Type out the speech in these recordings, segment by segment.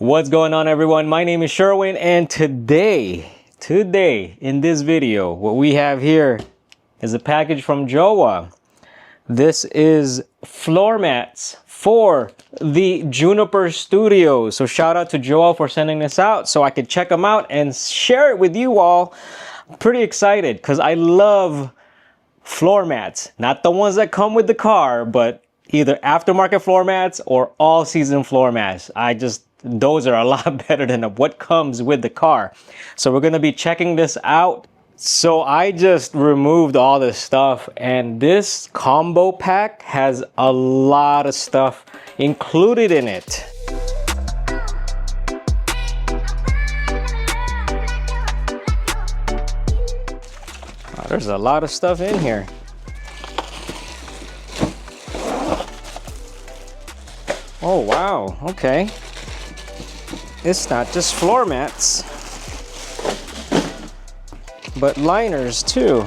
What's going on, everyone? My name is Sherwin, and today in this video, what we have here is a package from Jowua. This is floor mats for the Juniper Studios. So shout out to Jowua for sending this out so I could check them out and share it with you all. I'm pretty excited because I love floor mats, not the ones that come with the car, but either aftermarket floor mats or all season floor mats. Those are a lot better than what comes with the car. So we're gonna be checking this out. So I just removed all this stuff, and this combo pack has a lot of stuff included in it. Oh, there's a lot of stuff in here. Oh wow, okay. It's not just floor mats, but liners too.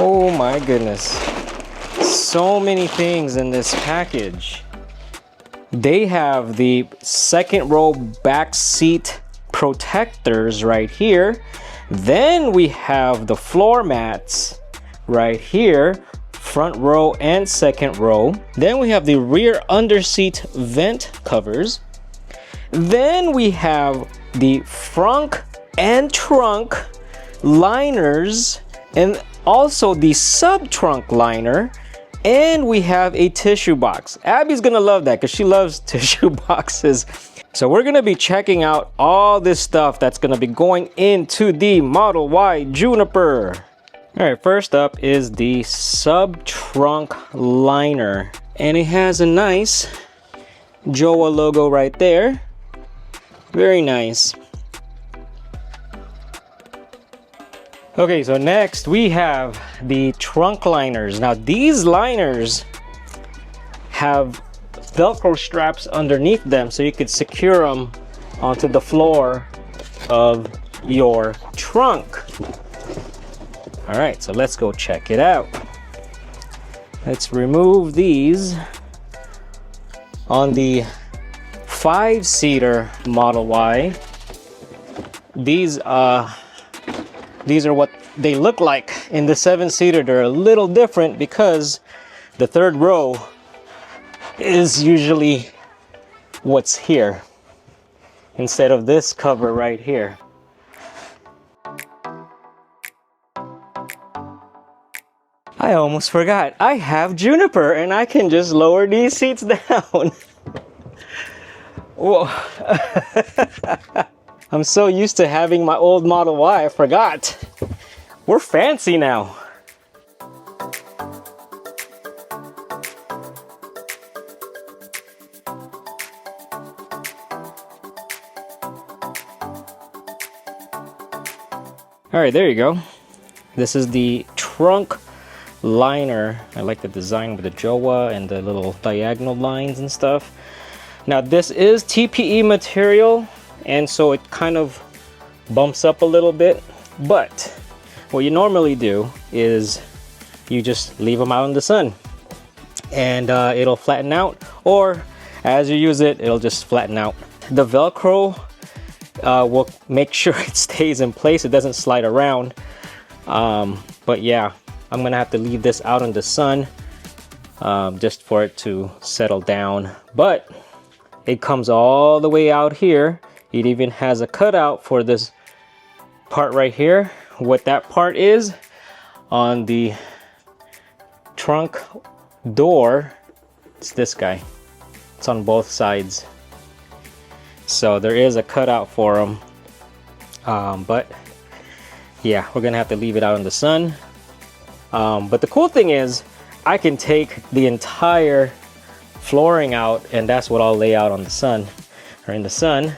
Oh my goodness. So many things in this package. They have the second row back seat protectors right here. Then we have the floor mats right here, front row and second row. Then we have the rear underseat vent covers. Then we have the frunk and trunk liners, and also the sub trunk liner. And we have a tissue box. Abby's gonna love that because she loves tissue boxes. So we're gonna be checking out all this stuff that's gonna be going into the Model Y Juniper. All right, first up is the sub trunk liner. And it has a nice Jowua logo right there. Very nice. Okay, so next we have the trunk liners. Now these liners have Velcro straps underneath them so you could secure them onto the floor of your trunk. All right, so let's go check it out. Let's remove these. On the 5-seater Model Y, these are what they look like. In the 7-seater, they're a little different because the third row is usually what's here instead of this cover right here. I almost forgot. I have Juniper and I can just lower these seats down. Whoa. I'm so used to having my old Model Y, I forgot. We're fancy now. All right, there you go. This is the trunk liner. I like the design with the Jowua and the little diagonal lines and stuff. Now this is TPE material, and so it kind of bumps up a little bit, but what you normally do is you just leave them out in the sun and it'll flatten out, or as you use it, it'll just flatten out. The Velcro will make sure it stays in place, it doesn't slide around. But yeah, I'm gonna have to leave this out in the sun just for it to settle down. But it comes all the way out here. It even has a cutout for this part right here. What that part is on the trunk door, it's this guy. It's on both sides. So there is a cutout for them. But yeah, we're gonna have to leave it out in the sun. But the cool thing is I can take the entire flooring out, and that's what I'll lay out on the sun, or in the sun.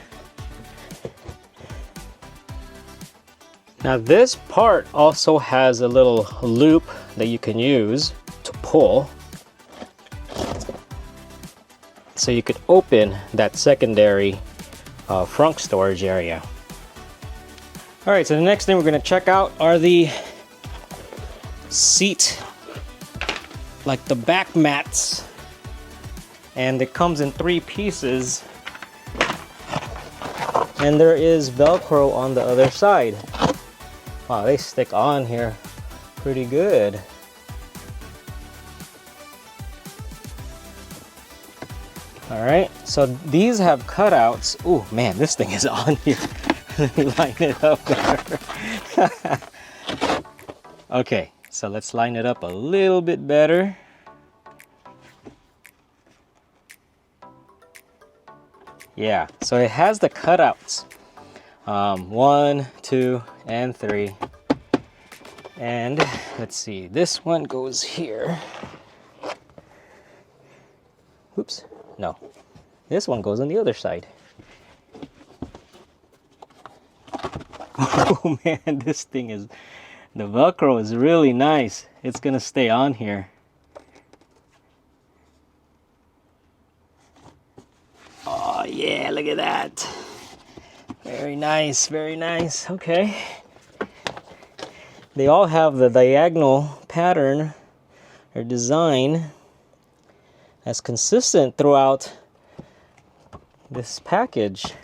Now this part also has a little loop that you can use to pull. so you could open that secondary frunk storage area. All right, so the next thing we're gonna check out are the seat, like the back mats. And it comes in 3 pieces. And there is Velcro on the other side. Wow, they stick on here pretty good. All right, so these have cutouts. Oh man, this thing is on here. Let me line it up there. Okay, so let's line it up a little bit better. Yeah, so it has the cutouts. 1, 2, and 3. And let's see, this one goes here. Oops, no. This one goes on the other side. Oh man, this thing is, the Velcro is really nice. It's gonna stay on here. Oh yeah, look at that. Very nice, very nice. Okay. They all have the diagonal pattern or design that's consistent throughout this package.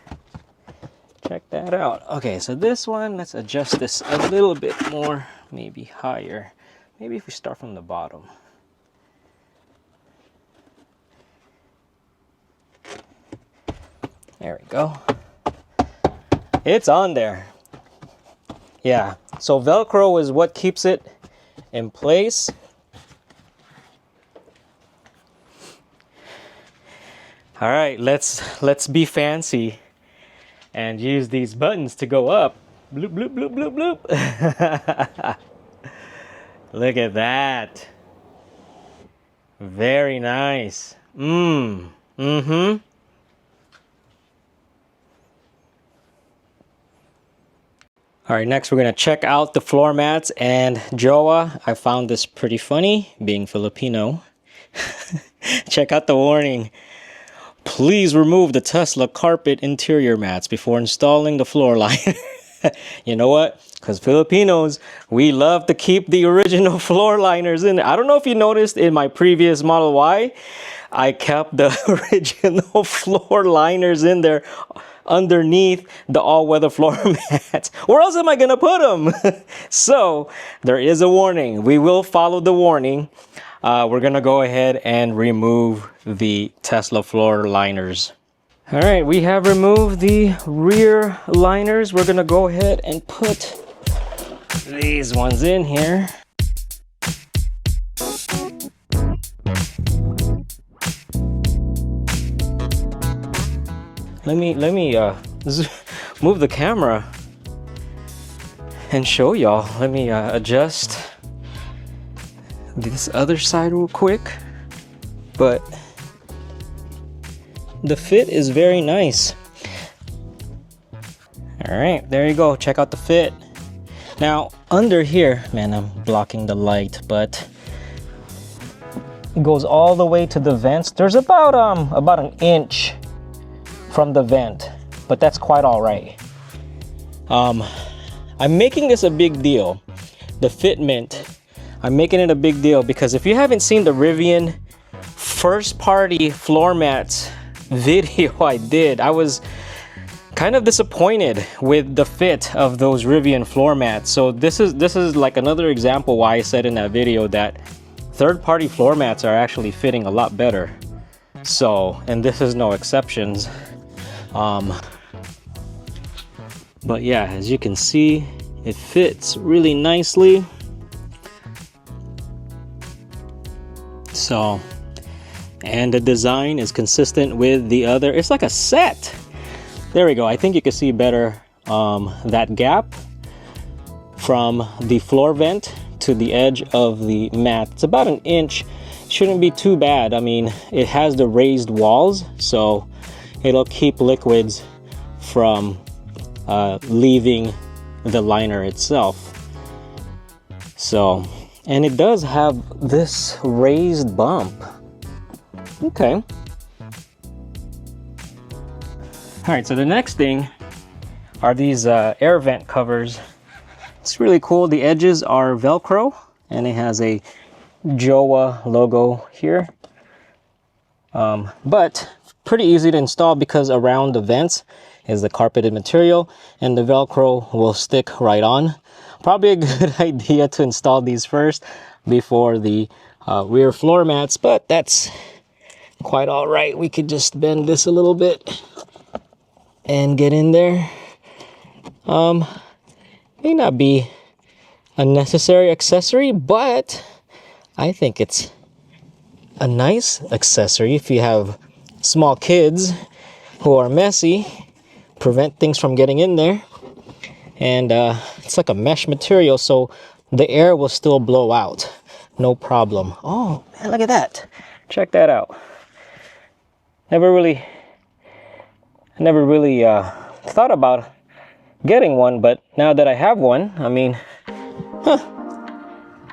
Check that out. Okay, so this one, let's adjust this a little bit more, maybe higher. Maybe if we start from the bottom. There we go. It's on there. Yeah, so Velcro is what keeps it in place. All right, let's be fancy and use these buttons to go up. Bloop, bloop, bloop, bloop, bloop. Look at that. Very nice. Mm-hmm. All right, next we're gonna check out the floor mats, and Jowua, I found this pretty funny, being Filipino. Check out the warning. Please remove the Tesla carpet interior mats before installing the floor liner. You know what? Because Filipinos, we love to keep the original floor liners in there. I don't know if you noticed in my previous Model Y, I kept the original floor liners in there underneath the all-weather floor mats. Where else am I gonna put them? So there is a warning. We will follow the warning. We're gonna go ahead and remove the Tesla floor liners. All right, we have removed the rear liners. We're gonna go ahead and put these ones in here. Let me move the camera and show y'all. Let me adjust this other side real quick. But the fit is very nice. All right, there you go. Check out the fit. Now under here, man, I'm blocking the light, but it goes all the way to the vents. There's about an inch from the vent, but that's quite all right. I'm making this a big deal. The fitment, I'm making it a big deal because if you haven't seen the Rivian first party floor mats video I did, I was kind of disappointed with the fit of those Rivian floor mats. So this is like another example why I said in that video that third-party floor mats are actually fitting a lot better. So, and this is no exceptions. But yeah, as you can see, it fits really nicely. So, and the design is consistent with the other. It's like a set. There we go. I think you can see better that gap from the floor vent to the edge of the mat. It's about an inch. Shouldn't be too bad. I mean, it has the raised walls, so it'll keep liquids from leaving the liner itself. So, and it does have this raised bump. Okay. All right, so the next thing are these air vent covers. It's really cool. The edges are Velcro and it has a Jowua logo here. But pretty easy to install because around the vents is the carpeted material and the Velcro will stick right on. Probably a good idea to install these first before the rear floor mats, but that's quite all right. We could just bend this a little bit and get in there. May not be a necessary accessory, but I think it's a nice accessory if you have small kids who are messy, prevent things from getting in there. And it's like a mesh material, so the air will still blow out, no problem. Oh man, look at that. Check that out. I never really thought about getting one, but now that I have one, I mean,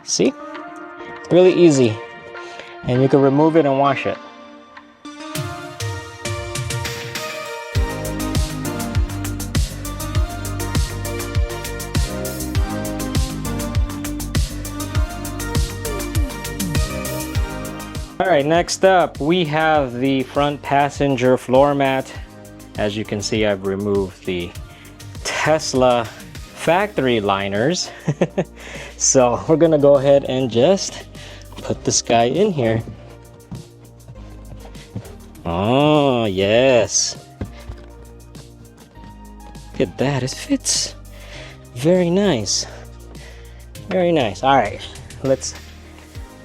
see? Really easy. And you can remove it and wash it. All right, next up, we have the front passenger floor mat. As you can see, I've removed the Tesla factory liners. So we're gonna go ahead and just put this guy in here. Oh, yes. Look at that, it fits very nice. Very nice. All right, let's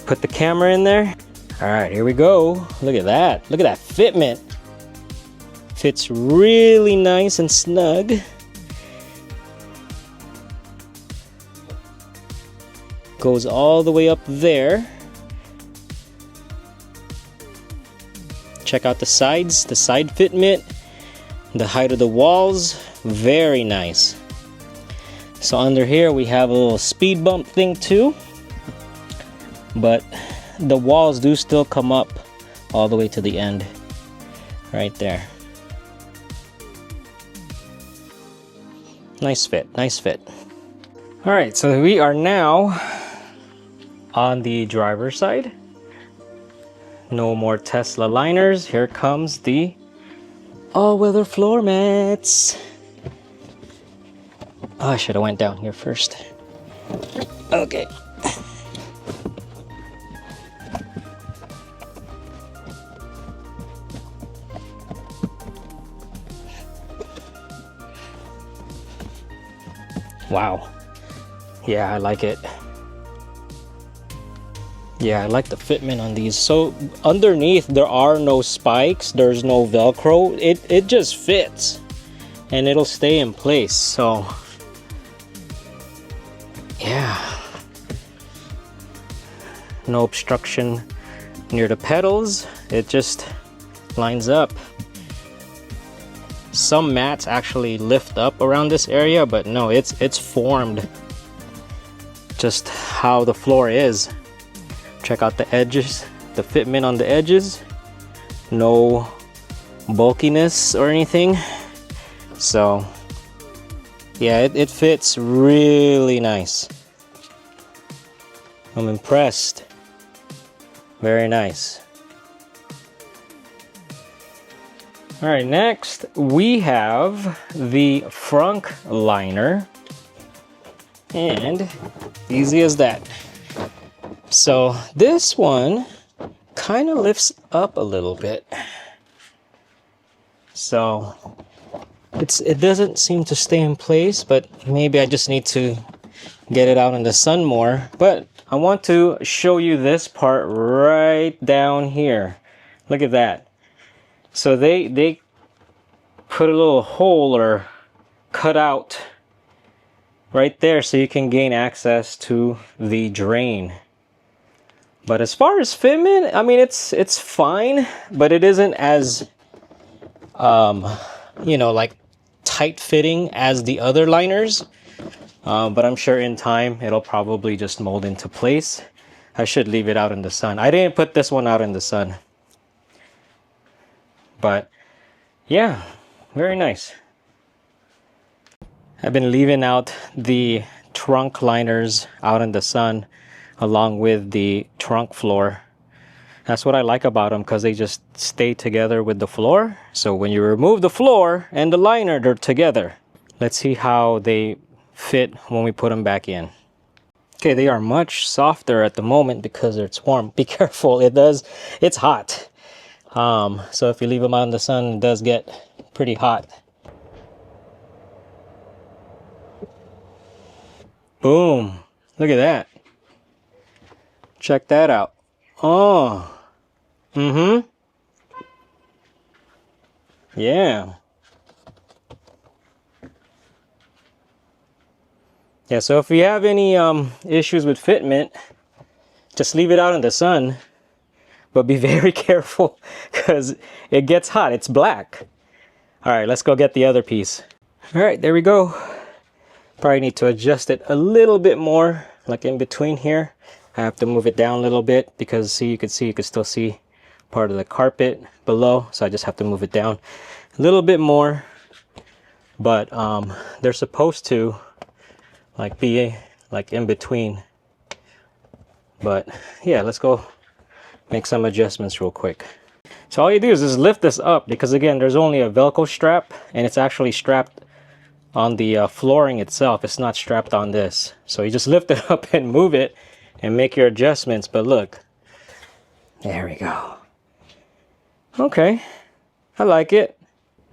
put the camera in there. All right, here we go. Look at that. Look at that fitment. Fits really nice and snug. Goes all the way up there. Check out the sides, the side fitment, the height of the walls, very nice. So under here we have a little speed bump thing too, but the walls do still come up all the way to the end, right there. Nice fit, nice fit. All right, so we are now on the driver's side. No more Tesla liners. Here comes the all-weather floor mats. Oh, I should have went down here first. Okay. Wow. Yeah, I like it. Yeah, I like the fitment on these. So underneath there are no spikes, there's no Velcro. It just fits and it'll stay in place. So yeah, no obstruction near the pedals. It just lines up. Some mats actually lift up around this area, but no, it's formed just how the floor is. Check out the edges, the fitment on the edges. No bulkiness or anything. So yeah, it fits really nice. I'm impressed. Very nice. All right, next we have the Frunk liner. And easy as that. So this one kind of lifts up a little bit. So it doesn't seem to stay in place, but maybe I just need to get it out in the sun more. But I want to show you this part right down here. Look at that. So they put a little hole or cut out right there so you can gain access to the drain. But as far as fitment, I mean, it's fine, but it isn't as you know, like tight fitting as the other liners. But I'm sure in time it'll probably just mold into place. I should leave it out in the sun. I didn't put this one out in the sun. But yeah, very nice. I've been leaving out the trunk liners out in the sun along with the trunk floor. That's what I like about them, because they just stay together with the floor. So when you remove the floor and the liner, they're together. Let's see how they fit when we put them back in. Okay, they are much softer at the moment because it's warm. Be careful, it's hot. So if you leave them out in the sun, it does get pretty hot. Boom, look at that. Check that out. Oh, yeah. Yeah, so if you have any issues with fitment, just leave it out in the sun. But be very careful because it gets hot. It's black. All right, let's go get the other piece. All right, there we go. Probably need to adjust it a little bit more, like in between here. I have to move it down a little bit because see, you can still see part of the carpet below. So I just have to move it down a little bit more. But they're supposed to like be like in between. But yeah, let's go make some adjustments real quick. So all you do is just lift this up, because again, there's only a Velcro strap and it's actually strapped on the flooring itself. It's not strapped on this. So you just lift it up and move it and make your adjustments. But look, there we go. Okay, I like it.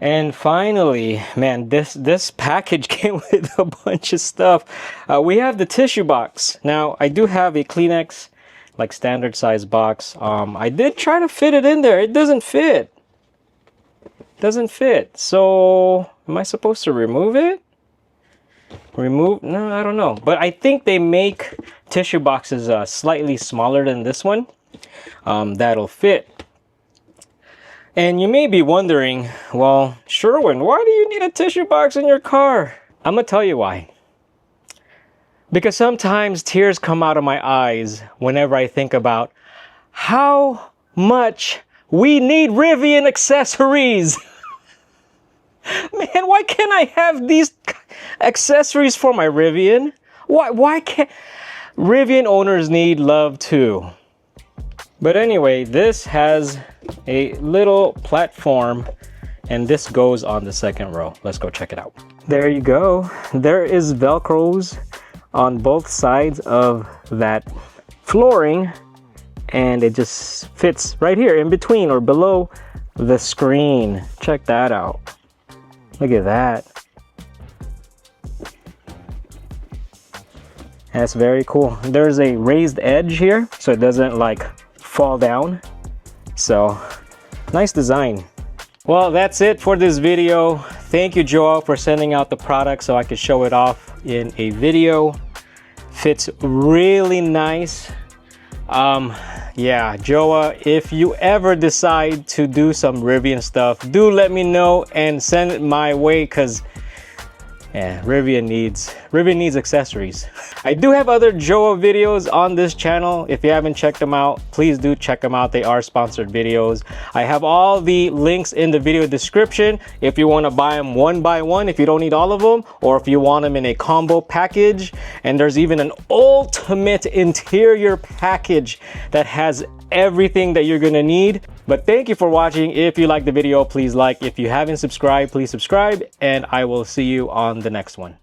And finally, man, this package came with a bunch of stuff. We have the tissue box. Now, I do have a Kleenex, like standard size box. I did try to fit it in there. It doesn't fit. Doesn't fit. So, am I supposed to remove it? No, I don't know. But I think they make tissue boxes slightly smaller than this one. That'll fit. And you may be wondering, well, Sherwin, why do you need a tissue box in your car? I'm gonna tell you why. Because sometimes tears come out of my eyes whenever I think about how much we need Rivian accessories. Man, why can't I have these accessories for my Rivian? Why can't Rivian owners need love too? But anyway, this has a little platform and this goes on the second row. Let's go check it out. There you go. There is Velcros on both sides of that flooring, and it just fits right here in between or below the screen. Check that out. Look at that. That's very cool. There's a raised edge here so it doesn't like fall down. So nice design. Well, that's it for this video. Thank you, Jowua, for sending out the product so I could show it off in a video. Fits really nice. Yeah, Jowua, if you ever decide to do some Rivian stuff, do let me know and send it my way, because yeah, Rivian needs accessories. I do have other Jowua videos on this channel. If you haven't checked them out, please do check them out. They are sponsored videos. I have all the links in the video description if you want to buy them one by one, if you don't need all of them, or if you want them in a combo package. And there's even an ultimate interior package that has everything that you're gonna need. But thank you for watching. If you like the video, please like. If you haven't subscribed, please subscribe, and I will see you on the next one.